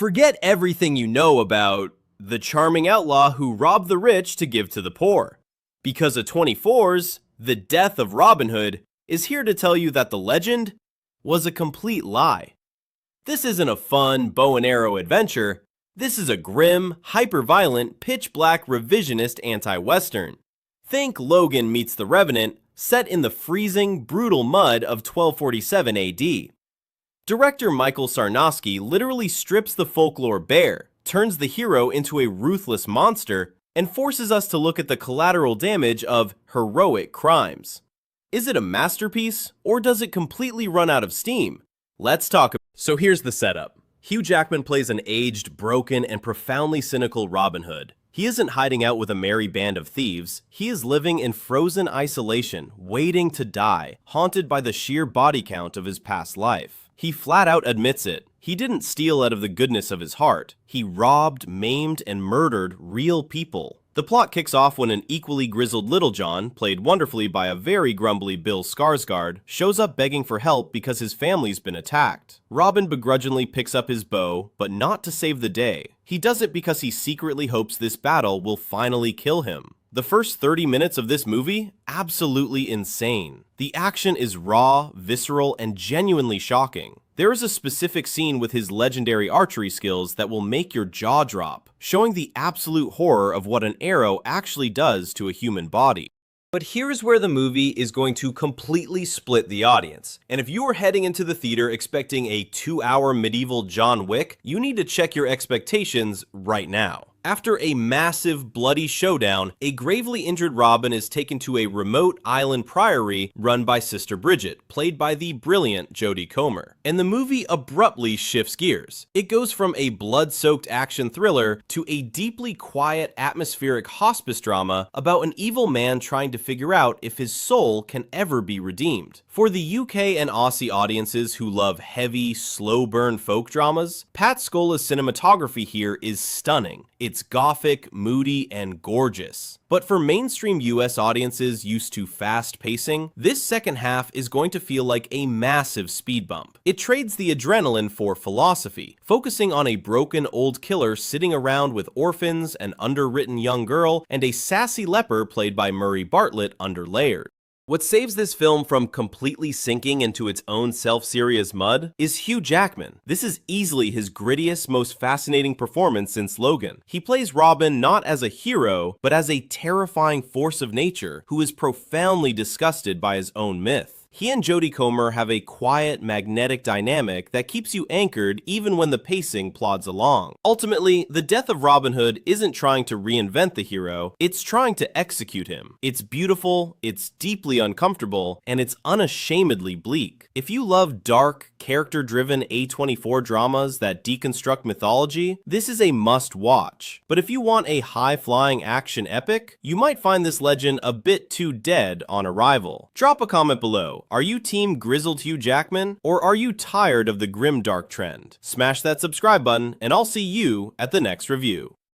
Forget everything you know about the charming outlaw who robbed the rich to give to the poor. Because A24's The Death of Robin Hood is here to tell you that the legend was a complete lie. This isn't a fun bow and arrow adventure. This is a grim, hyper-violent, pitch-black revisionist anti-western. Think Logan meets the Revenant, set in the freezing, brutal mud of 1247 AD. Director Michael Sarnowski literally strips the folklore bare, turns the hero into a ruthless monster, and forces us to look at the collateral damage of heroic crimes. Is it a masterpiece, or does it completely run out of steam? Let's talk. So here's the setup. Hugh Jackman plays an aged, broken, and profoundly cynical Robin Hood. He isn't hiding out with a merry band of thieves. He is living in frozen isolation, waiting to die, haunted by the sheer body count of his past life. He flat out admits it. He didn't steal out of the goodness of his heart. He robbed, maimed, and murdered real people. The plot kicks off when an equally grizzled Little John, played wonderfully by a very grumbly Bill Skarsgård, shows up begging for help because his family's been attacked. Robin begrudgingly picks up his bow, but not to save the day. He does it because he secretly hopes this battle will finally kill him. The first 30 minutes of this movie? Absolutely insane. The action is raw, visceral, and genuinely shocking. There is a specific scene with his legendary archery skills that will make your jaw drop, showing the absolute horror of what an arrow actually does to a human body. But here's where the movie is going to completely split the audience. And if you are heading into the theater expecting a 2-hour medieval John Wick, you need to check your expectations right now. After a massive, bloody showdown, a gravely injured Robin is taken to a remote island priory run by Sister Bridget, played by the brilliant Jodie Comer. And the movie abruptly shifts gears. It goes from a blood-soaked action thriller to a deeply quiet, atmospheric hospice drama about an evil man trying to figure out if his soul can ever be redeemed. For the UK and Aussie audiences who love heavy, slow-burn folk dramas, Pat Scola's cinematography here is stunning. It's gothic, moody, and gorgeous. But for mainstream US audiences used to fast pacing, this second half is going to feel like a massive speed bump. It trades the adrenaline for philosophy, focusing on a broken old killer sitting around with orphans, an underwritten young girl, and a sassy leper played by Murray Bartlett underlayered. What saves this film from completely sinking into its own self-serious mud is Hugh Jackman. This is easily his grittiest, most fascinating performance since Logan. He plays Robin not as a hero, but as a terrifying force of nature who is profoundly disgusted by his own myth. He and Jodie Comer have a quiet, magnetic dynamic that keeps you anchored even when the pacing plods along. Ultimately, The Death of Robin Hood isn't trying to reinvent the hero, it's trying to execute him. It's beautiful, it's deeply uncomfortable, and it's unashamedly bleak. If you love dark, character-driven A24 dramas that deconstruct mythology, this is a must-watch. But if you want a high-flying action epic, you might find this legend a bit too dead on arrival. Drop a comment below. Are you team grizzled Hugh Jackman, or are you tired of the grimdark trend? Smash that subscribe button, and I'll see you at the next review.